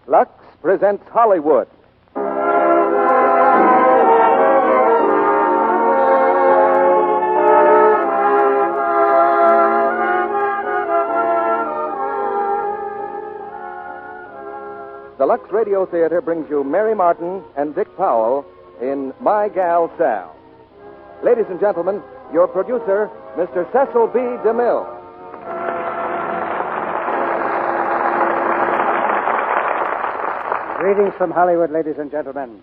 Lux presents Hollywood. The Lux Radio Theater brings you Mary Martin and Dick Powell in My Gal Sal. Ladies and gentlemen, your producer, Mr. Cecil B. DeMille. Greetings from Hollywood, ladies and gentlemen.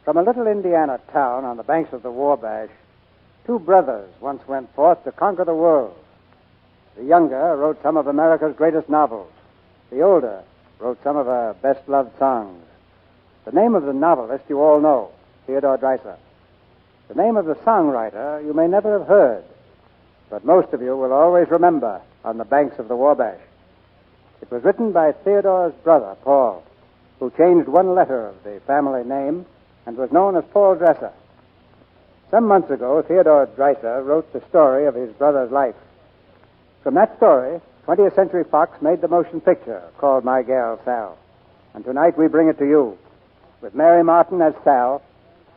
From a little Indiana town on the banks of the Wabash, two brothers once went forth to conquer the world. The younger wrote some of America's greatest novels. The older wrote some of her best-loved songs. The name of the novelist you all know, Theodore Dreiser. The name of the songwriter you may never have heard, but most of you will always remember On the Banks of the Wabash. It was written by Theodore's brother, Paul, who changed one letter of the family name and was known as Paul Dresser. Some months ago, Theodore Dreiser wrote the story of his brother's life. From that story, 20th Century Fox made the motion picture called My Gal Sal. And tonight we bring it to you with Mary Martin as Sal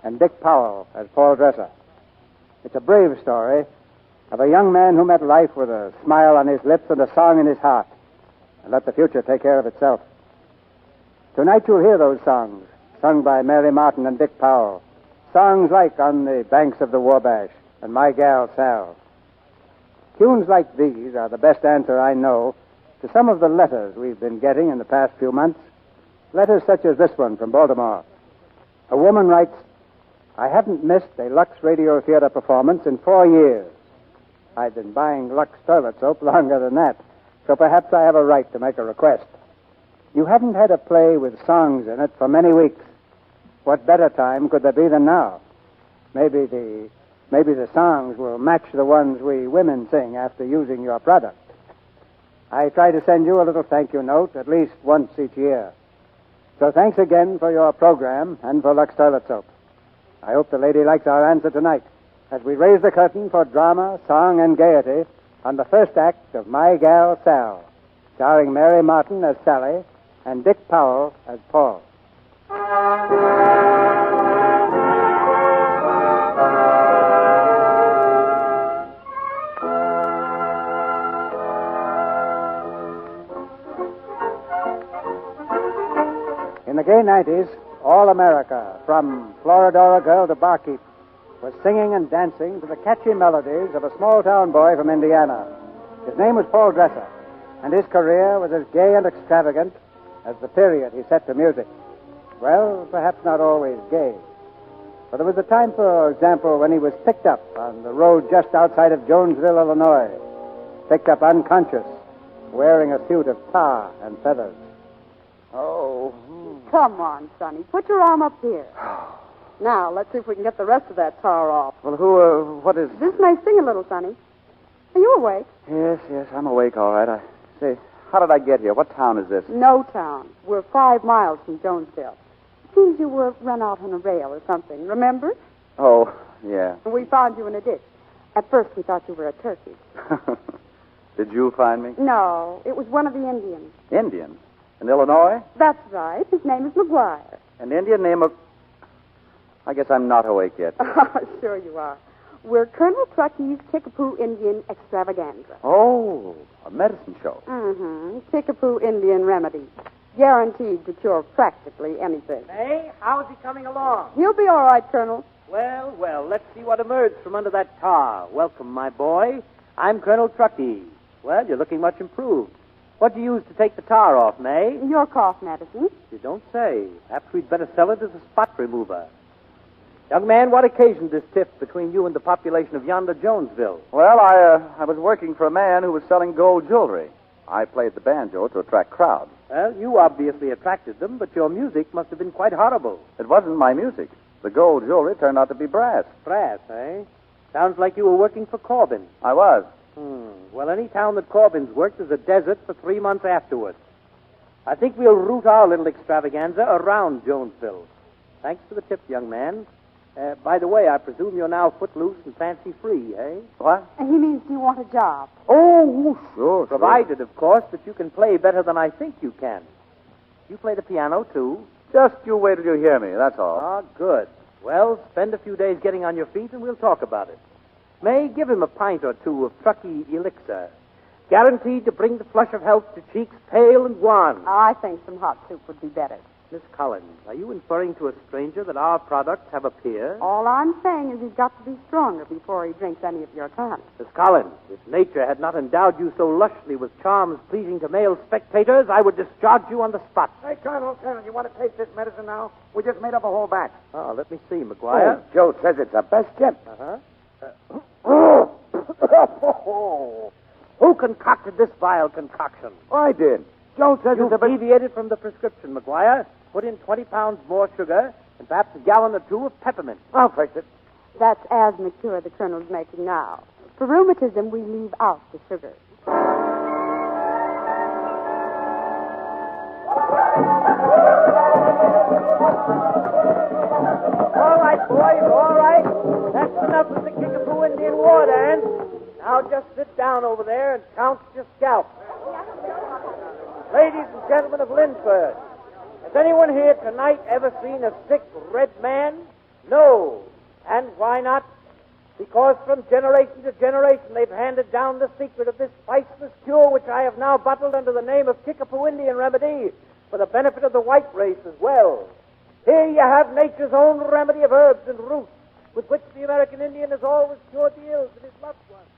and Dick Powell as Paul Dresser. It's a brave story of a young man who met life with a smile on his lips and a song in his heart, and let the future take care of itself. Tonight you'll hear those songs, sung by Mary Martin and Dick Powell. Songs like On the Banks of the Wabash and My Gal Sal. Tunes like these are the best answer I know to some of the letters we've been getting in the past few months. Letters such as this one from Baltimore. A woman writes, I haven't missed a Lux Radio Theater performance in 4 years. I've been buying Lux toilet soap longer than that, so perhaps I have a right to make a request. You haven't had a play with songs in it for many weeks. What better time could there be than now? Maybe the songs will match the ones we women sing after using your product. I try to send you a little thank you note at least once each year. So thanks again for your program and for Lux Toilet Soap. I hope the lady likes our answer tonight as we raise the curtain for drama, song, and gaiety on the first act of My Gal Sal, starring Mary Martin as Sally and Dick Powell as Paul. In the gay 90s, all America, from Floridora girl to barkeep, was singing and dancing to the catchy melodies of a small-town boy from Indiana. His name was Paul Dresser, and his career was as gay and extravagant as the period he set to music. Well, perhaps not always gay. But there was a time, for example, when he was picked up on the road just outside of Jonesville, Illinois. Picked up unconscious, wearing a suit of tar and feathers. Oh. Come on, Sonny. Put your arm up here. Now, let's see if we can get the rest of that tar off. Well, what is... This may sting a little, Sonny. Are you awake? Yes, I'm awake, all right. Say, how did I get here? What town is this? No town. We're 5 miles from Jonesville. Seems you were run out on a rail or something, remember? Oh, yeah. And we found you in a ditch. At first, we thought you were a turkey. Did you find me? No, it was one of the Indians. Indian? In Illinois? That's right. His name is McGuire. An Indian name of... I guess I'm not awake yet. Oh, sure you are. We're Colonel Truckey's Kickapoo Indian Extravaganza. Oh, a medicine show. Mm-hmm. Kickapoo Indian remedy. Guaranteed to cure practically anything. Hey, how's he coming along? He'll be all right, Colonel. Well, let's see what emerged from under that tar. Welcome, my boy. I'm Colonel Truckey. Well, you're looking much improved. What do you use to take the tar off, May? Your cough medicine. You don't say. Perhaps we'd better sell it as a spot remover. Young man, what occasioned this tiff between you and the population of yonder Jonesville? Well, I was working for a man who was selling gold jewelry. I played the banjo to attract crowds. Well, you obviously attracted them, but your music must have been quite horrible. It wasn't my music. The gold jewelry turned out to be brass. Brass, eh? Sounds like you were working for Corbin. I was. Well, any town that Corbin's worked is a desert for 3 months afterwards. I think we'll route our little extravaganza around Jonesville. Thanks for the tip, young man. By the way, I presume you're now footloose and fancy-free, eh? What? He means, do you want a job? Oh, sure. Provided, of course, that you can play better than I think you can. You play the piano, too? Just you wait till you hear me, that's all. Ah, good. Well, spend a few days getting on your feet, and we'll talk about it. May, give him a pint or two of Truckee elixir. Guaranteed to bring the flush of health to cheeks pale and wan. I think some hot soup would be better. Miss Collins, are you inferring to a stranger that our products have a peer? All I'm saying is he's got to be stronger before he drinks any of your tonic. Miss Collins, if nature had not endowed you so lushly with charms pleasing to male spectators, I would discharge you on the spot. Hey, Colonel, you want to taste this medicine now? We just made up a whole batch. Oh, let me see, McGuire. Joe says it's the best yet. Who concocted this vile concoction? I did. Joe says You've it's the best. deviated from the prescription, McGuire. Put in 20 pounds more sugar and perhaps a gallon or two of peppermint. I'll fix it. That's asthma cure the Colonel's making now. For rheumatism, we leave out the sugar. All right, boys, all right. That's enough of the Kickapoo Indian war dance. Now just sit down over there and count your scalps. Ladies and gentlemen of Lynchburg, has anyone here tonight ever seen a sick red man? No. And why not? Because from generation to generation they've handed down the secret of this priceless cure which I have now bottled under the name of Kickapoo Indian Remedy for the benefit of the white race as well. Here you have nature's own remedy of herbs and roots with which the American Indian has always cured the ills of his loved ones.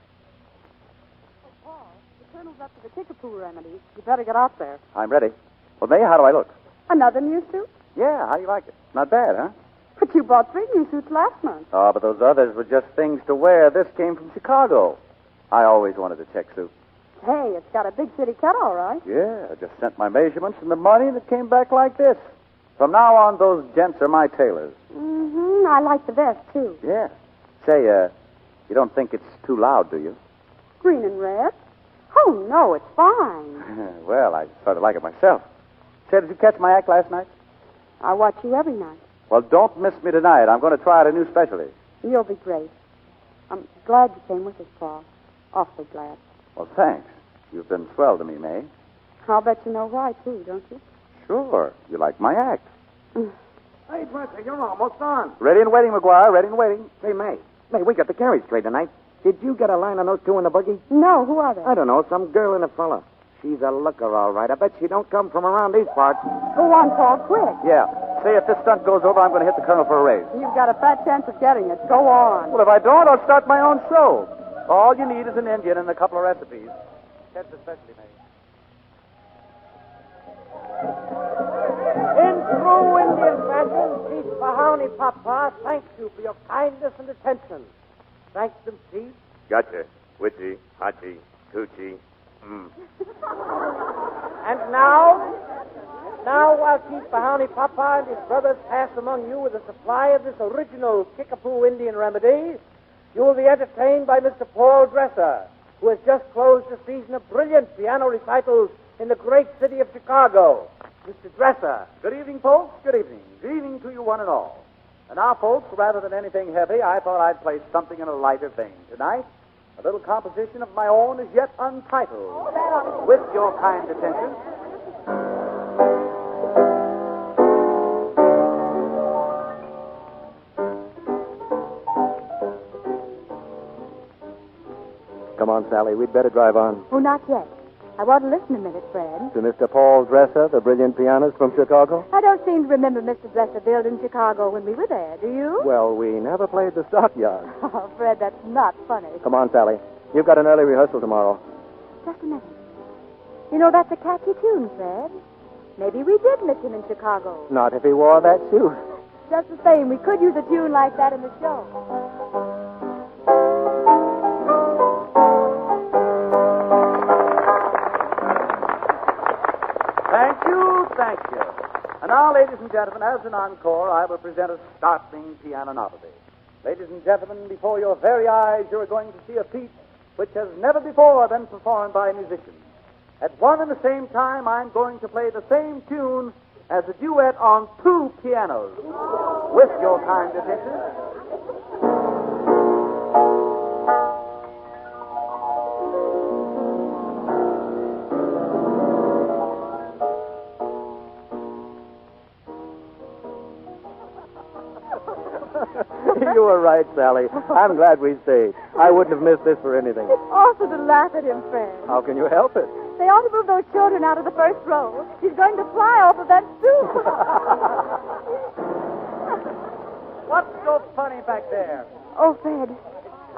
Oh, Paul, the Colonel's up to the Kickapoo remedy. You better get out there. I'm ready. Well, May, how do I look? Another new suit? Yeah, how do you like it? Not bad, huh? But you bought 3 new suits last month. Oh, but those others were just things to wear. This came from Chicago. I always wanted a check suit. Hey, it's got a big city cut, all right. Yeah, I just sent my measurements and the money, and it came back like this. From now on, those gents are my tailors. Mm-hmm. I like the vest, too. Yeah. Say, you don't think it's too loud, do you? Green and red? Oh, no, it's fine. Well, I sort of like it myself. Say, did you catch my act last night? I watch you every night. Well, don't miss me tonight. I'm going to try out a new specialty. You'll be great. I'm glad you came with us, Paul. Awfully glad. Well, thanks. You've been swell to me, May. I'll bet you know why, too, don't you? Sure. You like my act. Hey, Dresser, you're almost on. Ready and waiting, McGuire. Ready and waiting. Hey, May, we got the carriage straight tonight. Did you get a line on those two in the buggy? No, who are they? I don't know, some girl and a fella. She's a looker, all right. I bet she don't come from around these parts. Go on, Paul, quick. Yeah. Say, if this stunt goes over, I'm going to hit the colonel for a raise. You've got a fat chance of getting it. Go on. Well, if I don't, I'll start my own show. All you need is an engine and a couple of recipes. That's the specialty, mate. In true Indian fashion, Chief Mahoney Papa thanks you for your kindness and attention. Thanks them, Chief. Gotcha. Witchy, Hachi, Coochie. And now, while Chief Mahoney Papa and his brothers pass among you with a supply of this original Kickapoo Indian remedy, you will be entertained by Mr. Paul Dresser, who has just closed a season of brilliant piano recitals in the great city of Chicago. Mr. Dresser. Good evening, folks. Good evening. Good evening to you one and all. And now, folks, rather than anything heavy, I thought I'd play something in a lighter vein. Tonight, a little composition of my own as yet untitled. With your kind attention. Come on, Sally. We'd better drive on. Oh, not yet. I want to listen a minute, Fred. To Mr. Paul Dresser, the brilliant pianist from Chicago? I don't seem to remember Mr. Dresser building Chicago when we were there, do you? Well, we never played the stockyard. Oh, Fred, that's not funny. Come on, Sally. You've got an early rehearsal tomorrow. Just a minute. You know, that's a catchy tune, Fred. Maybe we did miss him in Chicago. Not if he wore that suit. Just the same, we could use a tune like that in the show. Thank you. And now, ladies and gentlemen, as an encore, I will present a startling piano novelty. Ladies and gentlemen, before your very eyes, you are going to see a piece which has never before been performed by a musician. At one and the same time, I'm going to play the same tune as a duet on 2 pianos. With your kind attention. You were right, Sally. I'm glad we stayed. I wouldn't have missed this for anything. It's awful to laugh at him, Fred. How can you help it? They ought to move those children out of the first row. He's going to fly off of that stool. What's so funny back there? Oh, Fred,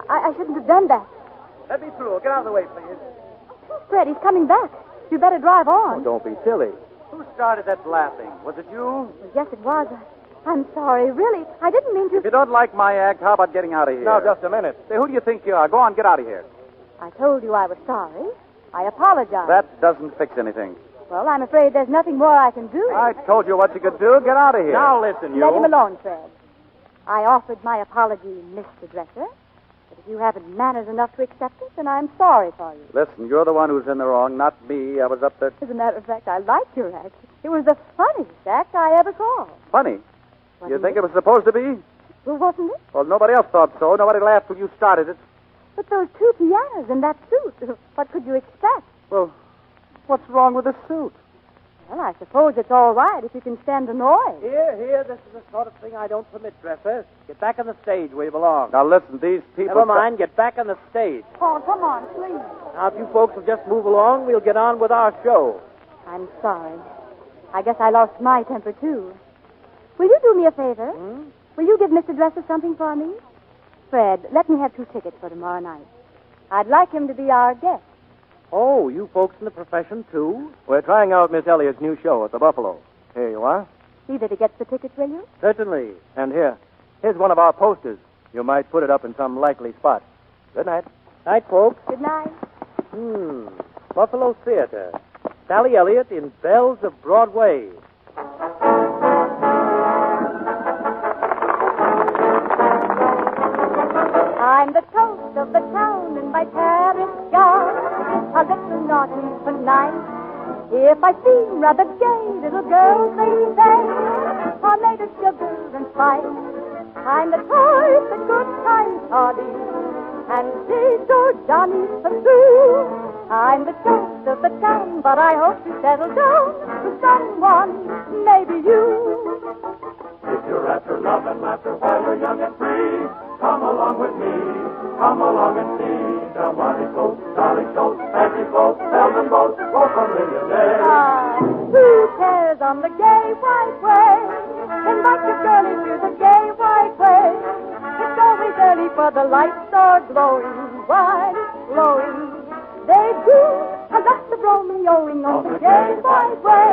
I shouldn't have done that. Let me through. Get out of the way, please. Fred, he's coming back. You better drive on. Oh, don't be silly. Who started that laughing? Was it you? Yes, it was. I'm sorry. Really, I didn't mean to. If you don't like my act, how about getting out of here? Now, just a minute. Say, who do you think you are? Go on, get out of here. I told you I was sorry. I apologize. That doesn't fix anything. Well, I'm afraid there's nothing more I can do. I told you what you could do. Get out of here. Now listen, Let him alone, Fred. I offered my apology, Mr. Dresser. But if you haven't manners enough to accept it, then I'm sorry for you. Listen, you're the one who's in the wrong, not me. I was up there. As a matter of fact, I liked your act. It was the funniest act I ever saw. Funny. You Wasn't think it was supposed to be? Well, wasn't it? Well, nobody else thought so. Nobody laughed when you started it. But those two pianos and that suit, what could you expect? Well, what's wrong with the suit? Well, I suppose it's all right if you can stand the noise. Here, this is the sort of thing I don't permit, Dresser. Get back on the stage where you belong. Now, listen, these people... Never mind, get back on the stage. Oh, come on, please. Now, if you folks will just move along, we'll get on with our show. I'm sorry. I guess I lost my temper, too. Will you do me a favor? Will you give Mr. Dresser something for me? Fred, let me have 2 tickets for tomorrow night. I'd like him to be our guest. Oh, you folks in the profession, too? We're trying out Miss Elliott's new show at the Buffalo. Here you are. See that he gets the tickets, will you? Certainly. And here's one of our posters. You might put it up in some likely spot. Good night. Night, folks. Good night. Buffalo Theater. Sally Elliott in Bells of Broadway. I'm the toast of the town in my Paris yard. A little naughty but nice. If I seem rather gay, little girls may say I'm made of sugar and spice. I'm the toast that good times hardy, and she's so Johnny Pursuit. I'm the toast of the town, but I hope you settle down to someone, maybe you. If you're after love and laughter while you're young and free, come along with me. Come along and see the Monte Coast, Jolly Coast, Fancy Coast, Seldom Boat, for a millionaire. Who cares on the gay white way? Invite your girlie to the gay white way. It's always early for the lights are glowing, bright, glowing. They do a lot of Romeoing on the gay white way.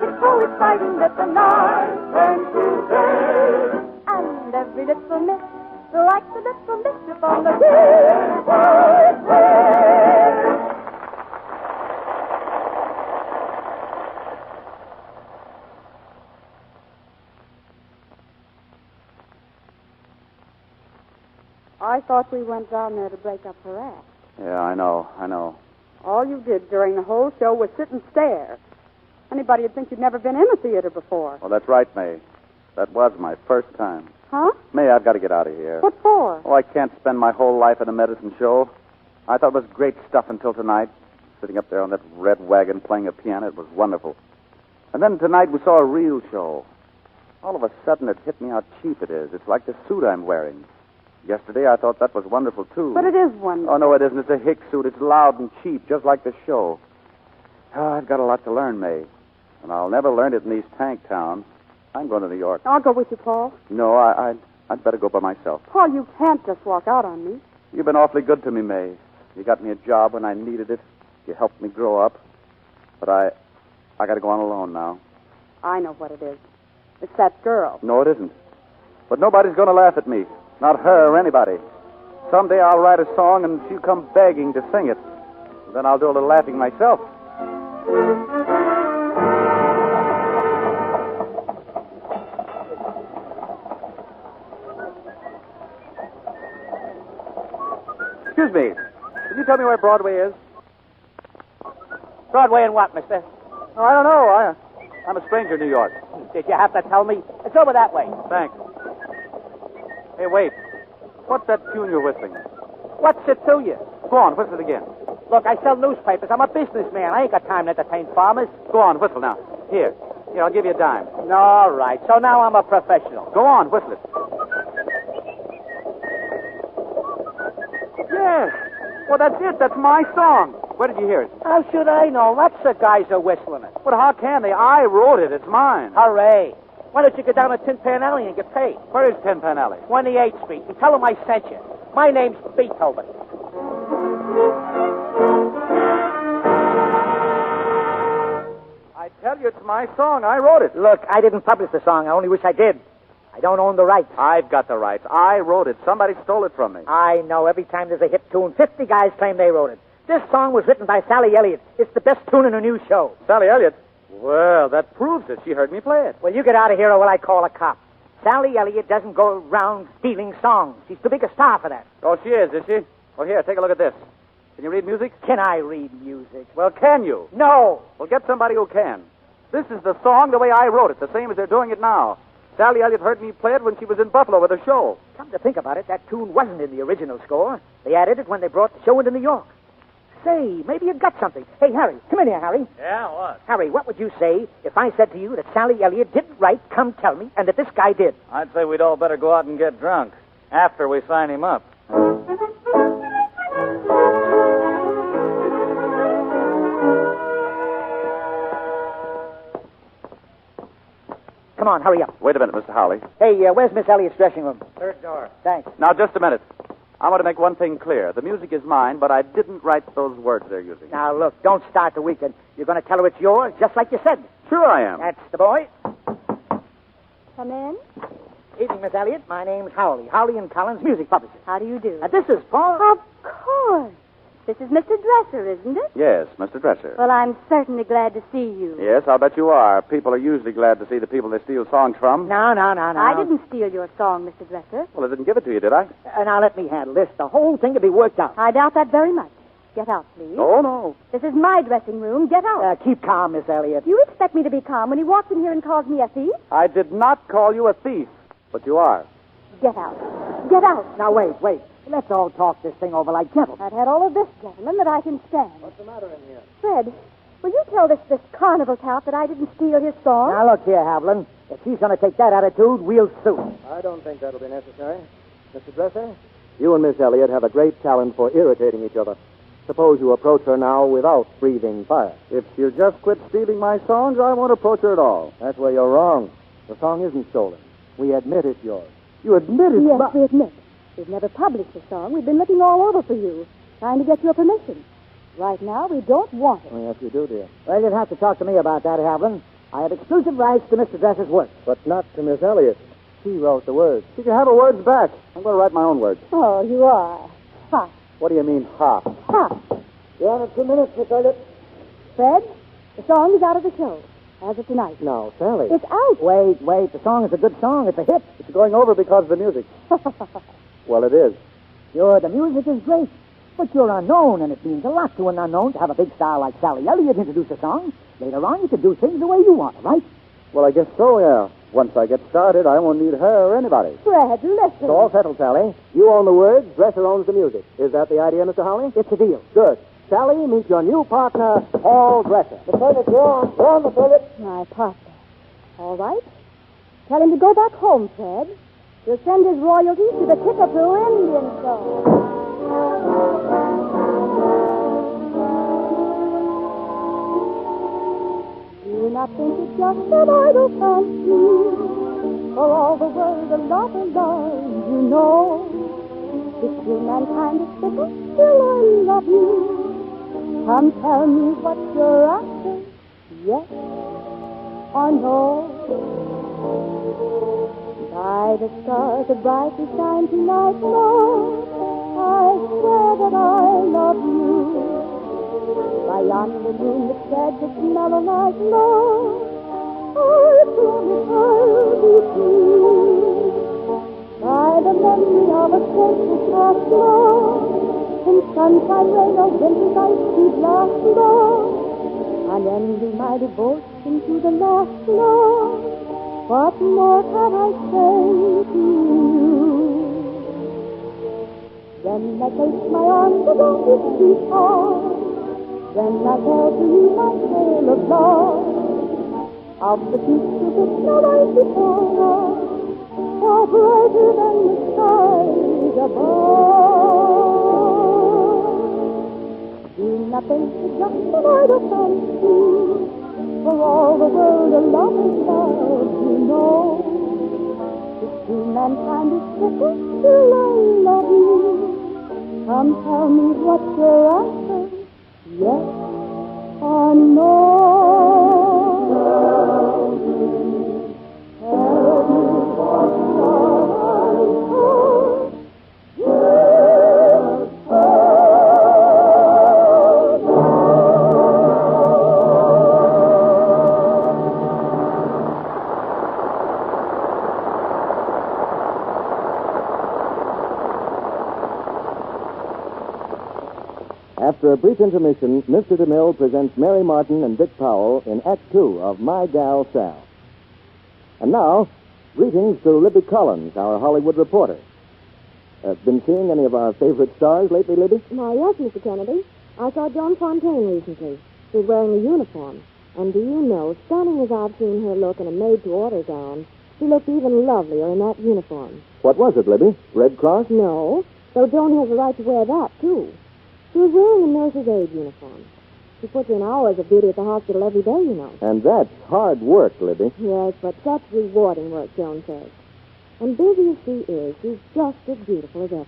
It's so exciting that the night turns to day. And every little miss, like the little mischief on the gay white way. I thought we went down there to break up her act. Yeah, I know. All you did during the whole show was sit and stare. Anybody would think you'd never been in a theater before. Well, that's right, May. That was my first time. Huh? May, I've got to get out of here. What for? Oh, I can't spend my whole life at a medicine show. I thought it was great stuff until tonight. Sitting up there on that red wagon playing a piano, it was wonderful. And then tonight we saw a real show. All of a sudden it hit me how cheap it is. It's like the suit I'm wearing. Yesterday I thought that was wonderful, too. But it is wonderful. Oh, no, it isn't. It's a hick suit. It's loud and cheap, just like the show. Oh, I've got a lot to learn, May. And I'll never learn it in these tank towns. I'm going to New York. I'll go with you, Paul. No, I'd better go by myself. Paul, you can't just walk out on me. You've been awfully good to me, May. You got me a job when I needed it. You helped me grow up. But I got to go on alone now. I know what it is. It's that girl. No, it isn't. But nobody's going to laugh at me. Not her or anybody. Someday I'll write a song and she'll come begging to sing it. Then I'll do a little laughing myself. Excuse me. Can you tell me where Broadway is? Broadway and what, mister? Oh, I don't know. I'm a stranger in New York. Did you have to tell me? It's over that way. Thanks. Hey, wait. What's that tune you're whistling? What's it to you? Go on, whistle it again. Look, I sell newspapers. I'm a businessman. I ain't got time to entertain farmers. Go on, whistle now. Here, I'll give you a dime. All right. So now I'm a professional. Go on, whistle it. Well, that's it. That's my song. Where did you hear it? How should I know? Lots of guys are whistling it. But how can they? I wrote it. It's mine. Hooray. Why don't you go down to Tin Pan Alley and get paid? Where is Tin Pan Alley? 28th Street. And tell them I sent you. My name's Beethoven. I tell you, it's my song. I wrote it. Look, I didn't publish the song. I only wish I did. I don't own the rights. I've got the rights. I wrote it. Somebody stole it from me. I know. Every time there's a hit tune, 50 guys claim they wrote it. This song was written by Sally Elliott. It's the best tune in a new show. Sally Elliott? Well, that proves it. She heard me play it. Well, you get out of here or will I call a cop? Sally Elliott doesn't go around stealing songs. She's too big a star for that. Oh, she is she? Well, here, take a look at this. Can you read music? Can I read music? Well, can you? No. Well, get somebody who can. This is the song the way I wrote it, the same as they're doing it now. Sally Elliott heard me play it when she was in Buffalo with a show. Come to think about it, that tune wasn't in the original score. They added it when they brought the show into New York. Say, maybe you got something. Hey, Harry, come in here, Harry. Yeah, what? Harry, what would you say if I said to you that Sally Elliott didn't write Come Tell Me and that this guy did? I'd say we'd all better go out and get drunk after we sign him up. Come on, hurry up. Wait a minute, Mr. Howley. Hey, where's Miss Elliott's dressing room? Third door. Thanks. Now, just a minute. I want to make one thing clear. The music is mine, but I didn't write those words they're using. Now, look, don't start the weekend. You're going to tell her it's yours, just like you said. Sure I am. That's the boy. Come in. Evening, Miss Elliott. My name's Howley. Howley and Collins, music publisher. How do you do? This is Paul. Of course. This is Mr. Dresser, isn't it? Yes, Mr. Dresser. Well, I'm certainly glad to see you. Yes, I'll bet you are. People are usually glad to see the people they steal songs from. No. I didn't steal your song, Mr. Dresser. Well, I didn't give it to you, did I? Now, let me handle this. The whole thing will be worked out. I doubt that very much. Get out, please. Oh, no. This is my dressing room. Get out. Keep calm, Miss Elliott. You expect me to be calm when he walks in here and calls me a thief? I did not call you a thief, but you are. Get out. Get out. Now, wait. Let's all talk this thing over like gentlemen. I've had all of this, gentlemen, that I can stand. What's the matter in here? Fred, will you tell this carnival tout that I didn't steal his song? Now, look here, Havlin. If she's going to take that attitude, we'll sue. I don't think that'll be necessary. Mr. Dresser, you and Miss Elliott have a great talent for irritating each other. Suppose you approach her now without breathing fire. If she'll just quit stealing my songs, I won't approach her at all. That's where you're wrong. The song isn't stolen. We admit it's yours. You admit it's Yes, we admit. We've never published the song. We've been looking all over for you, trying to get your permission. Right now, we don't want it. Oh, yes, you do, dear. Well, you'll have to talk to me about that, Havlin. I have exclusive rights to Mr. Dresser's work. But not to Miss Elliott. She wrote the words. She can have her words back. I'm going to write my own words. Oh, you are. Ha. What do you mean, ha? Ha. You're on in 2 minutes, Miss Elliott. Fred, the song is out of the show. As of tonight. No, Sally. It's out. Wait. The song is a good song. It's a hit. It's going over because of the music. Well, it is. Sure, the music is great. But you're unknown, and it means a lot to an unknown to have a big star like Sally Elliott introduce a song. Later on, you can do things the way you want, right? Well, I guess so, yeah. Once I get started, I won't need her or anybody. Fred, listen. It's all settled, Sally. You own the words, Dresser owns the music. Is that the idea, Mr. Howley? It's a deal. Good. Sally, meet your new partner, Paul Dresser. Miss Elliott, you're on. You're on, Miss Elliott. My partner. All right. Tell him to go back home, Fred. He'll send his royalties to the Kickapoo Indian Show. Do not think it's just an idle fancy. For all the world, a lot of love, you know. If you mankind is fickle, still I love you. Come tell me what you're after. Yes or no? By the stars that brightly shine tonight, Lord, I swear that I love you. By yonder moon that sheds its mellow light, Lord, I promise I'll be true. By the memory of a sacred past, Lord, in sunshine, rain, or winter's icy blast, Lord, I'll end my devotion to the last, Lord. What more can I say to you? Then I place my arms around your sweetheart. Then I tell to you my tale of love. Of the future which now lies before us, far brighter than the skies above. happens to just an idle fantasy. For all the world a lover's love, you know. If true mankind is fickle, still I love you. Come tell me what your answer, yes or no. Tell me what your After a brief intermission, Mr. DeMille presents Mary Martin and Dick Powell in Act Two of My Gal Sal. And now, greetings to Libby Collins, our Hollywood reporter. Been seeing any of our favorite stars lately, Libby? Why, yes, Mr. Kennedy. I saw Joan Fontaine recently. She was wearing a uniform. And do you know, stunning as I've seen her look in a made-to-order gown, she looked even lovelier in that uniform. What was it, Libby? Red Cross? No, though Joan has the right to wear that, too. She was wearing a nurse's aide uniform. She puts in hours of duty at the hospital every day, you know. And that's hard work, Libby. Yes, but such rewarding work, Joan says. And busy as she is, she's just as beautiful as ever.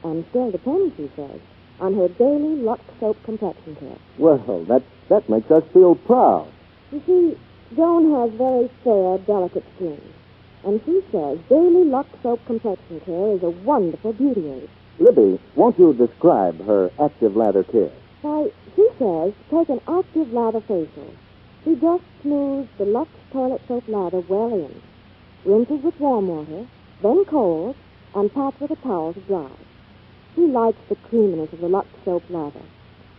And still depends, she says, on her daily Lux Soap complexion care. Well, that makes us feel proud. You see, Joan has very fair, delicate skin. And she says daily Lux Soap complexion care is a wonderful beauty aid. Libby, won't you describe her active lather care? Why, she says take an active lather facial. She just smooths the Lux toilet soap lather well in, rinses with warm water, then cold, and pats with a towel to dry. She likes the creaminess of the Lux soap lather.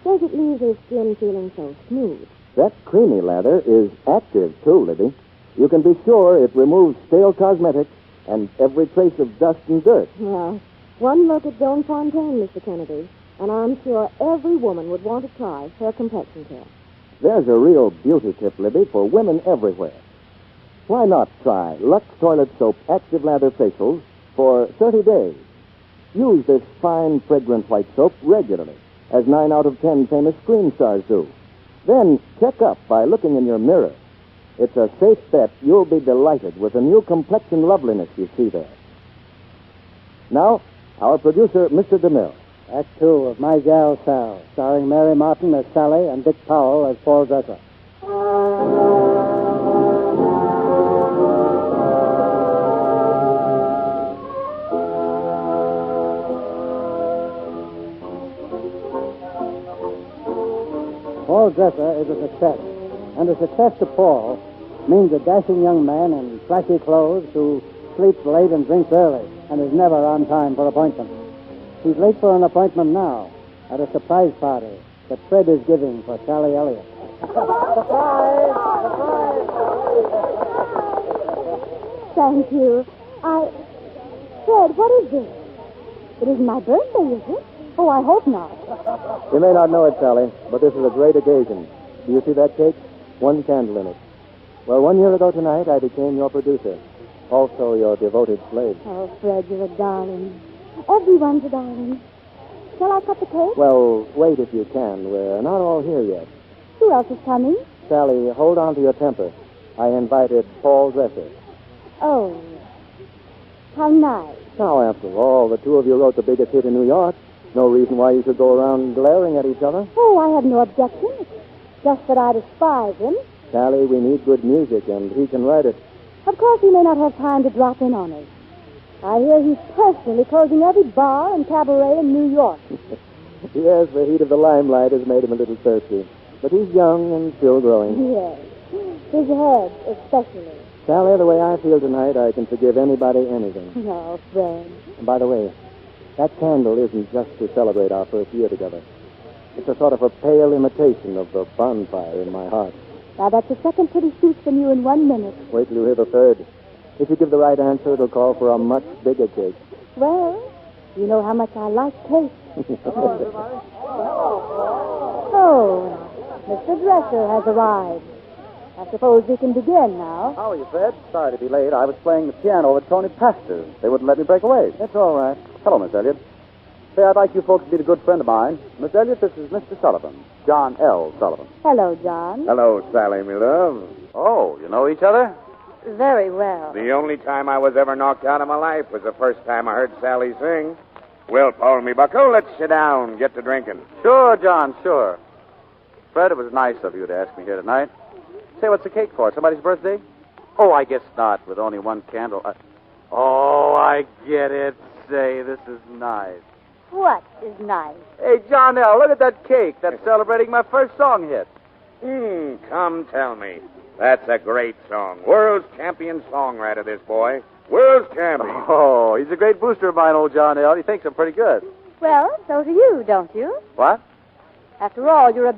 Says it leaves her skin feeling so smooth. That creamy lather is active, too, Libby. You can be sure it removes stale cosmetics and every trace of dust and dirt. Well, one look at Joan Fontaine, Mr. Kennedy, and I'm sure every woman would want to try her complexion care. There's a real beauty tip, Libby, for women everywhere. Why not try Lux Toilet Soap Active Lather Facials for 30 days? Use this fine, fragrant white soap regularly, as 9 out of 10 famous screen stars do. Then check up by looking in your mirror. It's a safe bet you'll be delighted with the new complexion loveliness you see there. Now, our producer, Mr. DeMille. Act Two of My Gal Sal, starring Mary Martin as Sally and Dick Powell as Paul Dresser. Paul Dresser is a success, and a success to Paul means a dashing young man in flashy clothes who sleeps late and drinks early and is never on time for appointments. He's late for an appointment now at a surprise party that Fred is giving for Sally Elliott. Surprise! Thank you. Fred, what is this? It isn't my birthday, is it? Oh, I hope not. You may not know it, Sally, but this is a great occasion. Do you see that cake? One candle in it. Well, 1 year ago tonight, I became your producer. Also your devoted slave. Oh, Fred, you're a darling. Everyone's a darling. Shall I cut the cake? Well, wait if you can. We're not all here yet. Who else is coming? Sally, hold on to your temper. I invited Paul Dresser. Oh, how nice. Now, after all, the two of you wrote the biggest hit in New York. No reason why you should go around glaring at each other. Oh, I have no objection. It's just that I despise him. Sally, we need good music, and he can write it. Of course, he may not have time to drop in on us. I hear he's personally closing every bar and cabaret in New York. Yes, the heat of the limelight has made him a little thirsty. But he's young and still growing. Yes, his head especially. Sally, the way I feel tonight, I can forgive anybody anything. Oh, Fred. And by the way, that candle isn't just to celebrate our first year together. It's a sort of a pale imitation of the bonfire in my heart. Now, that's the second pretty speech from you in 1 minute. Wait till you hear the third. If you give the right answer, it'll call for a much bigger cake. Well, you know how much I like cake. Hello, everybody. Oh, Mr. Dresser has arrived. I suppose we can begin now. How are you, Fred? Sorry to be late. I was playing the piano with Tony Pastor. They wouldn't let me break away. That's all right. Hello, Miss Elliott. Say, I'd like you folks to meet a good friend of mine. Miss Elliott, this is Mr. Sullivan, John L. Sullivan. Hello, John. Hello, Sally, my love. Oh, you know each other? Very well. The only time I was ever knocked out of my life was the first time I heard Sally sing. Well, Paul, me bucko, let's sit down, get to drinking. Sure, John, sure. Fred, it was nice of you to ask me here tonight. Say, what's the cake for? Somebody's birthday? Oh, I guess not, with only one candle. Oh, I get it. Say, this is nice. What is nice? Hey, John L., look at that cake. That's celebrating my first song hit. Come tell me. That's a great song. World's champion songwriter, this boy. World's champion. Oh, he's a great booster of mine, old John L. He thinks I'm pretty good. Well, so do you, don't you? What? After all, you're a